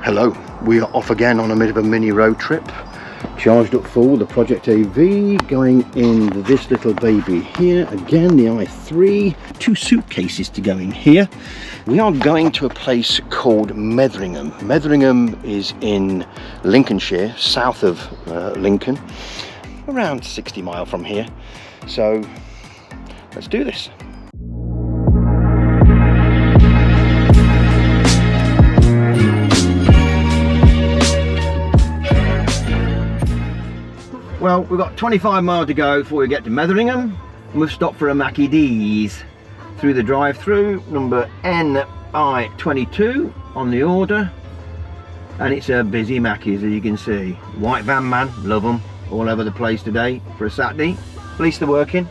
Hello, we are off again on a bit of a mini road trip. Charged up full, the Project AV, going in this little baby here. Again, the i3, 2 suitcases to go in here. We are going to a place called Metheringham. Metheringham is in Lincolnshire, south of Lincoln, around 60 miles from here. So let's do this. Well, we've got 25 miles to go before we get to Metheringham, and we've stopped for a Mackie D's through the drive-through, number NI22 on the order, and it's a busy Mackie's, as you can see. White van man, love them, all over the place today for a Saturday. At least they're working.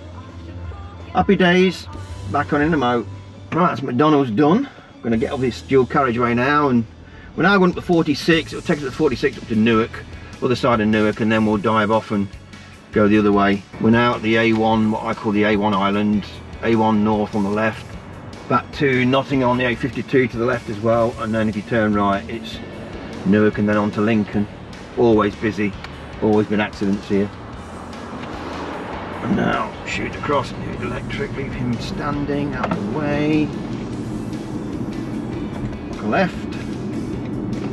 Happy days, back on in the moat. Right, that's McDonald's done. I'm going to get off this dual carriageway now, and we're now going up to 46. It'll take us to 46 up to Newark, other side of Newark, and then we'll dive off and go the other way. We're now at the A1, what I call the A1 Island, A1 North on the left, back to Nottingham on the A52 to the left as well, and then if you turn right it's Newark and then on to Lincoln. Always busy, always been accidents here. And now shoot across, new electric, leave him standing out of the way. Left.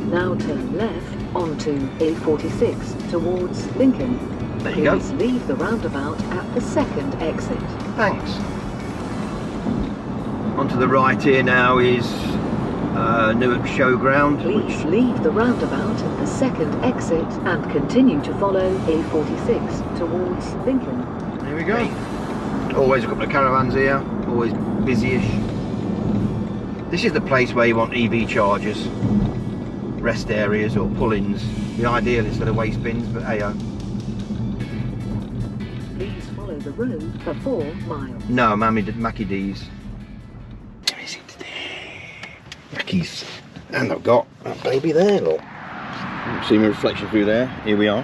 Now turn left onto A46 towards Lincoln. There you go. Please leave the roundabout at the second exit. Thanks. Onto the right here now is Newark Showground. Please leave the roundabout at the second exit and continue to follow A46 towards Lincoln. There we go. Always a couple of caravans here, always busy-ish. This is the place where you want EV chargers, rest areas or pull-ins. The ideal instead of waste bins, but hey-oh. Please follow the road for 4 miles. No, Mackie D's. Mackie's. And I've got that baby there, look. See my reflection through there. Here we are.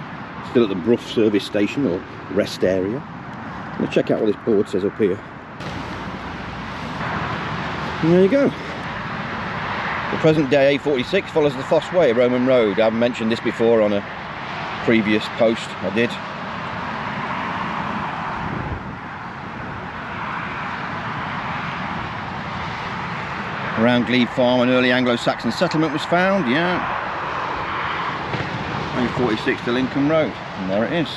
Still at the Brough service station or rest area. I'm going to check out what this board says up here. And there you go. The present day A46 follows the Foss Way, a Roman road. I haven't mentioned this before on a previous post. I did. Around Glebe Farm, an early Anglo-Saxon settlement was found, yeah. A46 to Lincoln Road, and there it is.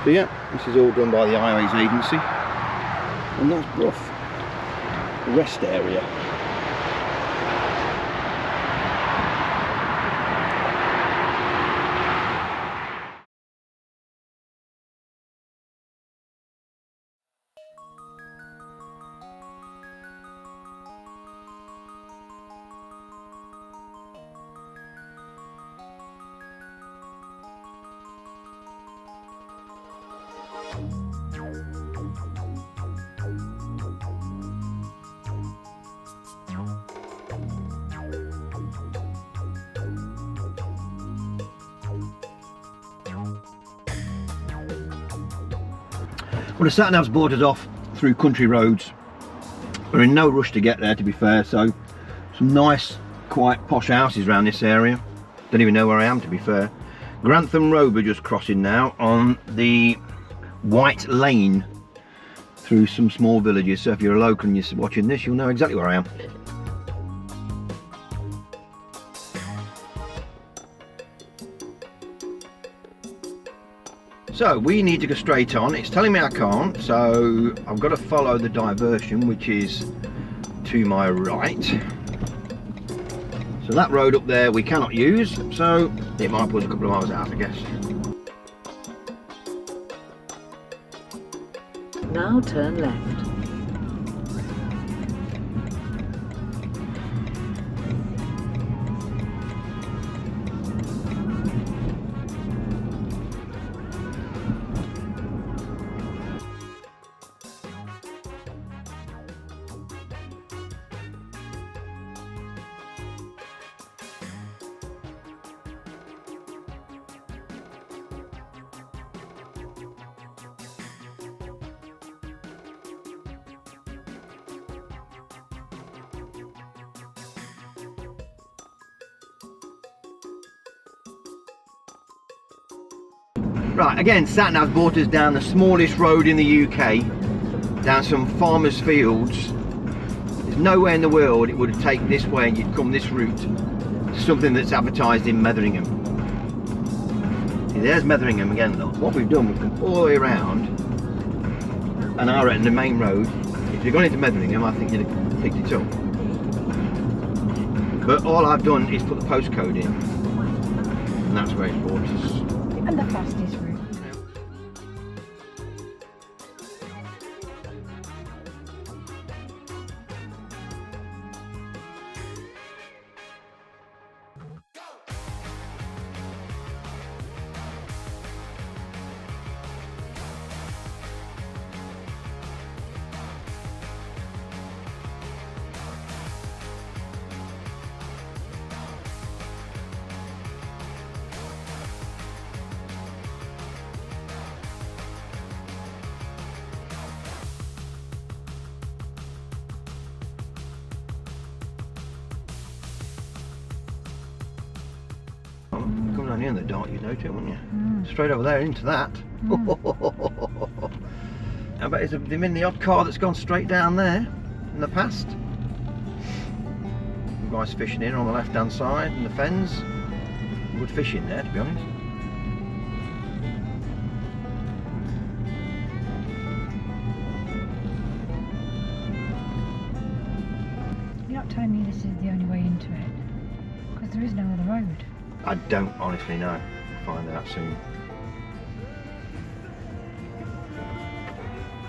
So yeah, this is all done by the Highways Agency, and that's Brough, the rest area. Well, the sat-nav's brought us off through country roads. We're in no rush to get there, to be fair, so some nice, quiet, posh houses around this area. Don't even know where I am, to be fair. Grantham Road we're just crossing now on the White Lane through some small villages, so if you're a local and you're watching this, you'll know exactly where I am. So we need to go straight on. It's telling me I can't, so I've got to follow the diversion, which is to my right. So that road up there we cannot use, so it might put us a couple of miles out, I guess. Now turn left. Right, again, SatNav's brought us down the smallest road in the UK, down some farmers' fields. There's nowhere in the world it would take this way and you'd come this route to something that's advertised in Metheringham. See, there's Metheringham again, look. What we've done, we've come all the way around, and I reckon the main road, if you'd gone into Metheringham, I think you'd have picked it up. But all I've done is put the postcode in, and that's where it's brought us. And the fastest route. Coming down here in the dark, you'd notice it, wouldn't you? Straight over there into that. I bet there's been the odd car that's gone straight down there in the past. The guys fishing in on the left hand side and the fens. Good fishing there, to be honest. You're not telling me this is the only way into it, because there is no other road. I don't honestly know. We'll find out soon.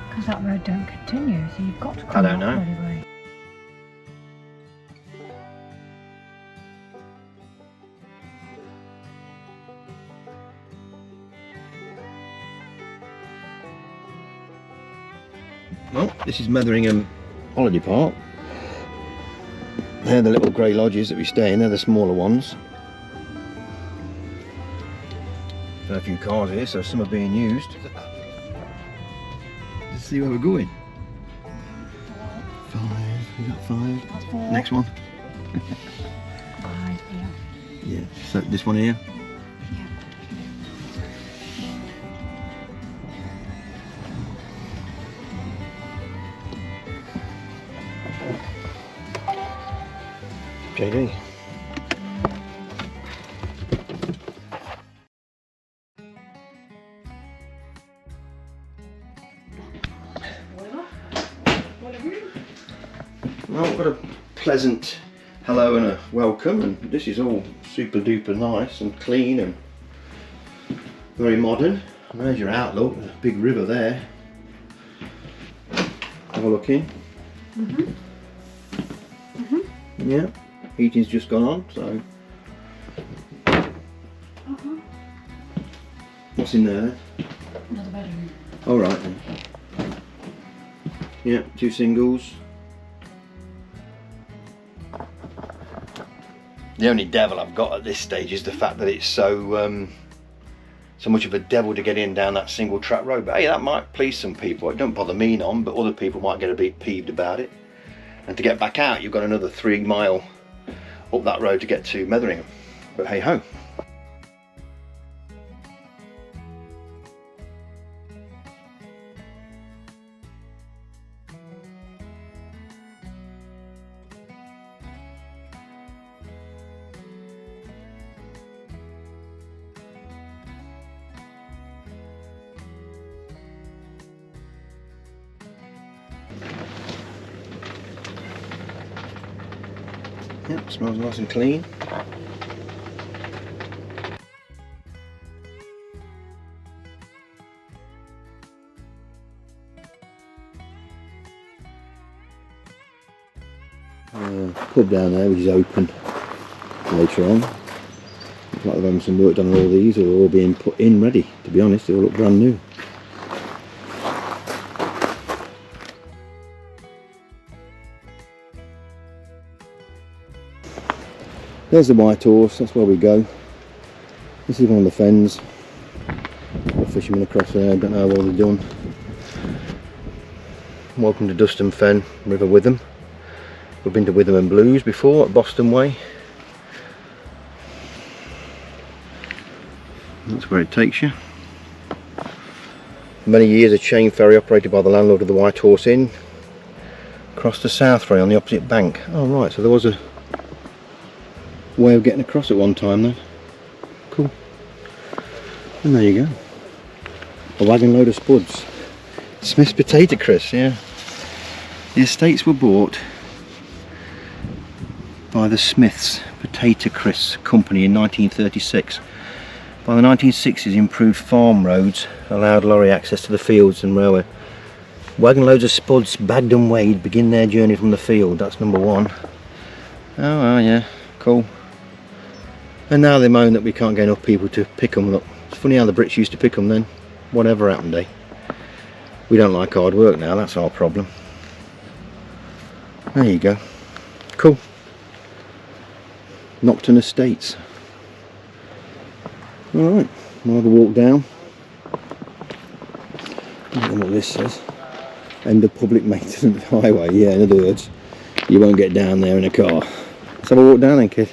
Because that road don't continue, so you've got to I come don't that know. bloody way. Well, this is Metheringham Holiday Park. They're the little grey lodges that we stay in, they're the smaller ones. Got a few cars here, so some are being used. Let's see where we're going. 5, we got 5. That's 4. Next one. 5, yeah. Yeah, so this one here. JD. Well, I've got a pleasant hello and a welcome, and this is all super duper nice and clean and very modern. And there's your outlook, there's a big river there. Have a look in. Yeah, heating's just gone on, so. What's in there then? Another bedroom. Alright then. Yeah, 2 singles. The only devil I've got at this stage is the fact that it's so much of a devil to get in down that single track road. But hey, that might please some people. It don't bother me none, but other people might get a bit peeved about it. And to get back out, you've got another 3 mile up that road to get to Metheringham. But hey ho. Yep, smells nice and clean. Pub down there which is open later on. Looks like they're having some work done on all these, or they're all being put in ready, to be honest. They all look brand new. There's the White Horse, that's where we go. This is one of the fens. Got fishermen across there, don't know how well they're done. Welcome to Duston Fen, River Witham. We've been to Witham and Blues before at Boston Way. That's where it takes you. many years a chain ferry operated by the landlord of the White Horse Inn. Across the South Ferry on the opposite bank. Oh right, so there was a way of getting across at one time then. Cool. And there you go. A wagon load of spuds. Smith's Potato Crisps, yeah. The estates were bought by the Smith's Potato Crisps Company in 1936. By the 1960s, improved farm roads allowed lorry access to the fields and railway. Wagon loads of spuds, bagged and weighed, begin their journey from the field. That's number one. Oh yeah, cool. And now they moan that we can't get enough people to pick them. Look, it's funny how the Brits used to pick them then. Whatever happened, eh? We don't like hard work now, that's our problem. There you go. Cool. Nocton Estates. Alright, we'll have a walk down. I don't know what this says. End of public maintenance highway. Yeah, in other words, you won't get down there in a car. Let's have a walk down then, kid.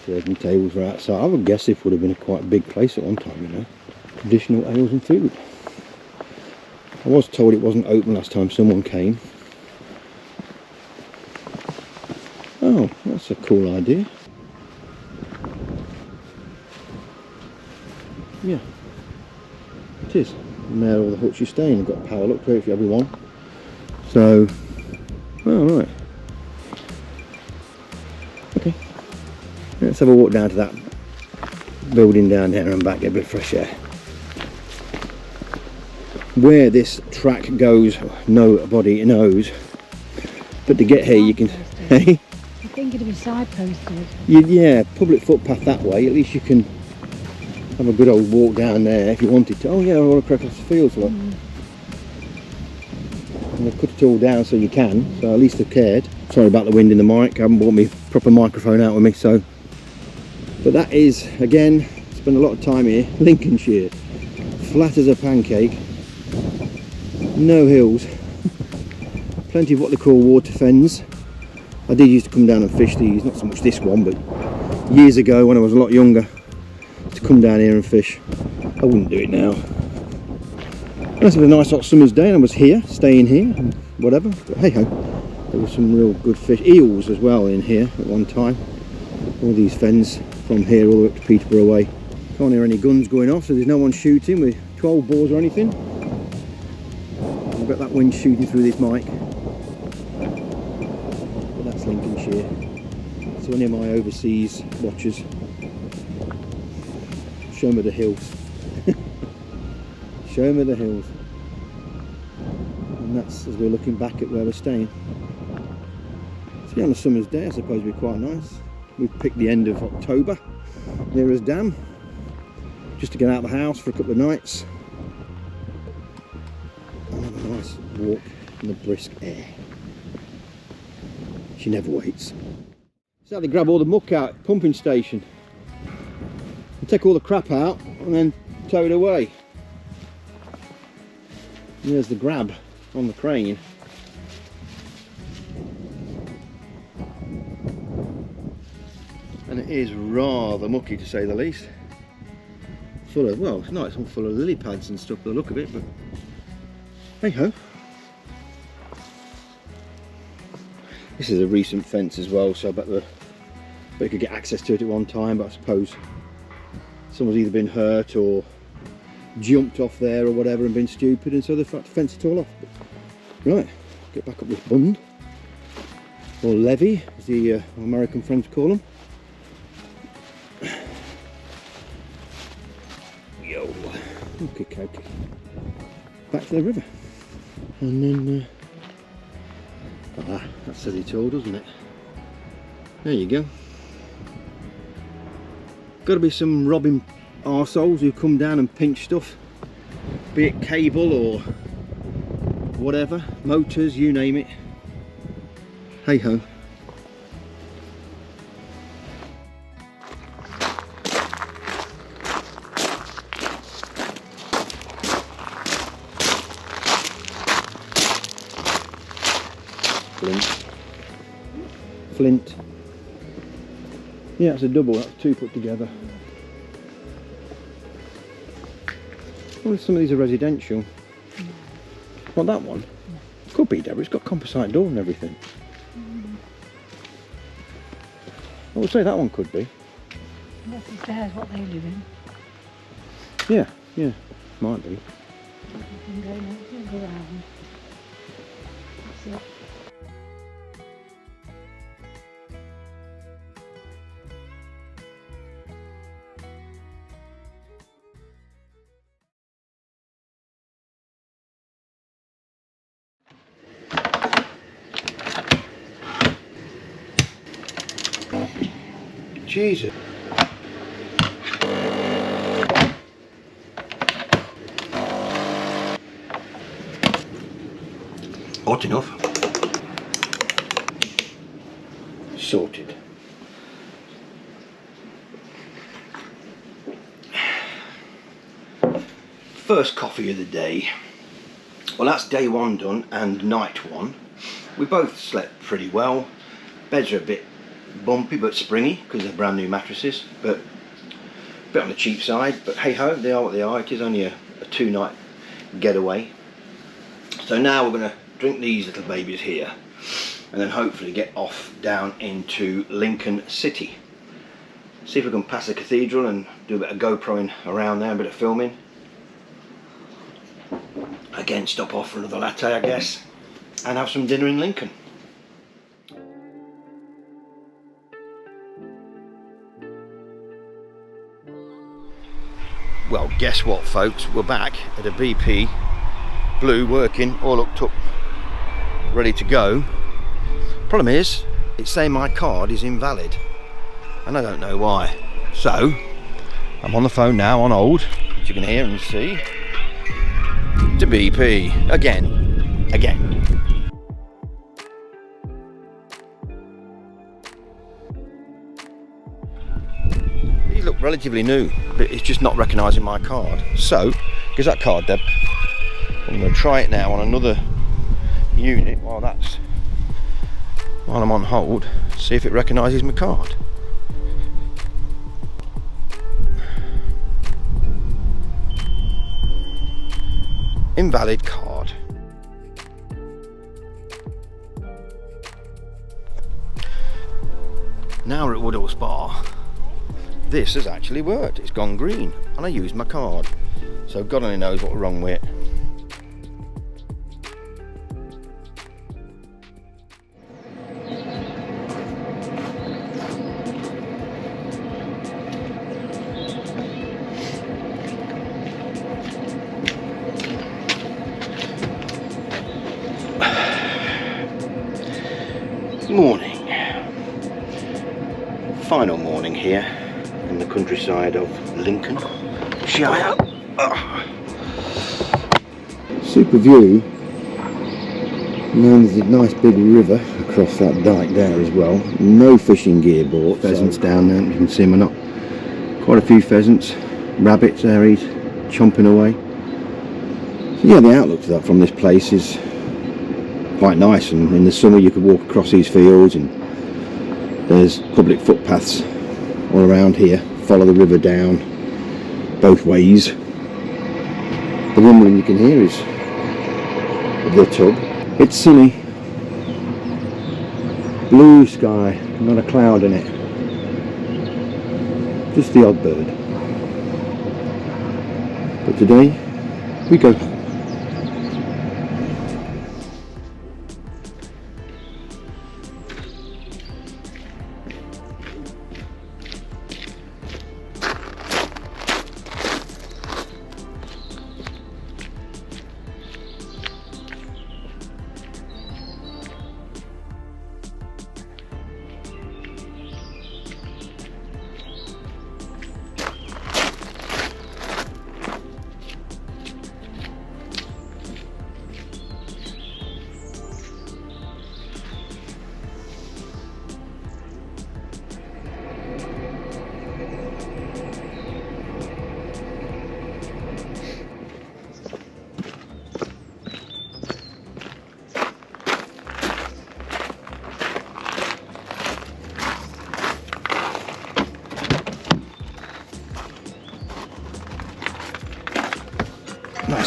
Chairs and tables were outside. I would guess it would have been a quite big place at one time, you know. Traditional ales and food. I was told it wasn't open last time someone came. Oh, that's a cool idea. Yeah, it is. And there are all the huts you stay in. You've got a power look to it if you have one. So, oh right. Okay. Let's have a walk down to that building down there and back, get a bit of fresh air. Where this track goes, nobody knows. But to get here, you can. Hey. I think it'd be signposted. Yeah, public footpath that way. At least you can have a good old walk down there if you wanted to. Oh yeah, I want to crack across the fields, look. And they've cut it all down so you can, so at least they've cared. Sorry about the wind in the mic, I haven't brought my proper microphone out with me, so. But that is, again, spent a lot of time here, Lincolnshire. Flat as a pancake. No hills. Plenty of what they call water fens. I did used to come down and fish these, not so much this one, but years ago when I was a lot younger. To come down here and fish. I wouldn't do it now. Unless it was a nice hot summer's day and I was here, staying here, and whatever. But hey ho, there was some real good fish. Eels as well in here at one time. All these fens from here all the way up to Peterborough way. Can't hear any guns going off, so there's no one shooting with 12 bores or anything. I've got that wind shooting through this mic. But that's Lincolnshire. It's one of my overseas watchers. Show me the hills. Show me the hills. And that's as we're looking back at where we're staying. To be on a summer's day, I suppose it'd be quite nice. We've picked the end of October, near as Dam, just to get out of the house for a couple of nights. And have a nice walk in the brisk air. She never waits. So they grab all the muck out at the pumping station. And take all the crap out and then tow it away. And there's the grab on the crane. And it is rather mucky to say the least. Full of, well, it's nice, it's all full of lily pads and stuff by the look of it, but hey ho. This is a recent fence as well, so I bet they could get access to it at one time, but I suppose someone's either been hurt or jumped off there or whatever and been stupid, and so they've had to fence it all off. But, right, get back up this bund, or levee as the American friends call them. Yo, okay. Back to the river, and then that says it all, doesn't it? There you go. Got to be some robbing arseholes who come down and pinch stuff, be it cable or whatever, motors, you name it. Hey ho. Flint. Yeah, it's a double, that's two put together. Well, some of these are residential. No. What, that one? No. Could be, Deborah. It's got composite door and everything. I would say that one could be. That's the stairs, what they live in. Yeah, yeah, might be. You can go now, you can go around. That's it. Jesus. Hot enough. Sorted. First coffee of the day. Well, that's day one done and night one. We both slept pretty well. Beds are a bit bumpy but springy because they're brand new mattresses, but a bit on the cheap side, but hey ho, they are what they are. It is only a 2-night getaway. So now we're going to drink these little babies here and then hopefully get off down into Lincoln City. See if we can pass the cathedral and do a bit of GoProing around there, a bit of filming. Again, stop off for another latte I guess and have some dinner in Lincoln. Well, guess what folks, we're back at a BP Blue, working, all hooked up, ready to go. Problem is, it's saying my card is invalid and I don't know why. So, I'm on the phone now on hold, as you can hear and see, to BP, again. These look relatively new, but it's just not recognising my card. So, gives that card, Deb. I'm going to try it now on another unit while I'm on hold, see if it recognises my card. Invalid card. Now we're at Woodall Spa. This has actually worked. It's gone green and I used my card. So God only knows what we're wrong with it. Morning. Final morning here in the countryside of Lincolnshire. Super view. And then there's a nice big river across that dike there as well. No fishing gear bought. Pheasants down there, you can see them or not. Quite a few pheasants. Rabbits there, he's chomping away. So yeah, the outlook to that from this place is quite nice, and in the summer you could walk across these fields and there's public footpaths all around here, follow the river down both ways. The rumbling you can hear is the tub. It's sunny, blue sky, not a cloud in it, just the odd bird. But today we go home.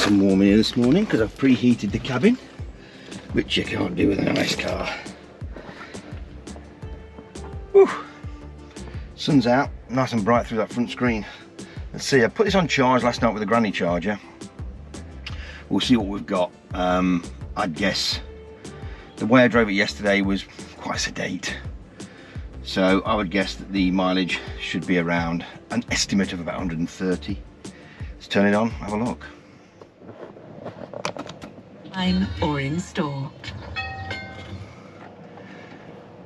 nice and warm in here this morning because I've preheated the cabin, which you can't do with a nice car. Whew. Sun's out, nice and bright through that front screen. Let's see, I put this on charge last night with a granny charger. We'll see what we've got. I'd guess the way I drove it yesterday was quite sedate, so I would guess that the mileage should be around an estimate of about 130. Let's turn it on, have a look. Online or in store.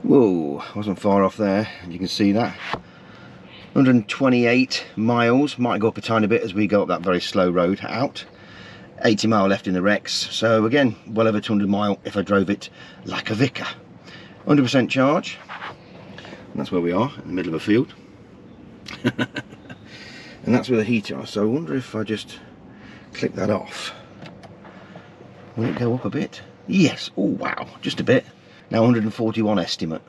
Whoa, wasn't far off there, you can see that. 128 miles, might go up a tiny bit as we go up that very slow road out. 80 mile left in the Rex, so again, well over 200 mile if I drove it like a vicar. 100% charge, and that's where we are, in the middle of a field. And that's where the heater is, so I wonder if I just click that off. Will it go up a bit? Yes, oh wow, just a bit. Now 141 estimate,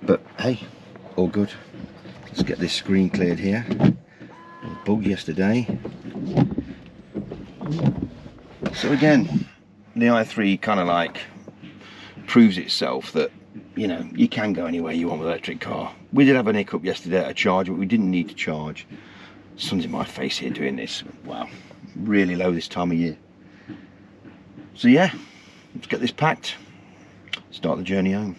but hey, all good. Let's get this screen cleared here. Bug yesterday. So again, the i3 kind of like proves itself that, you know, you can go anywhere you want with an electric car. We did have an hiccup yesterday at a charge, but we didn't need to charge. Sun's in my face here doing this. Wow, really low this time of year. So yeah, let's get this packed, start the journey home.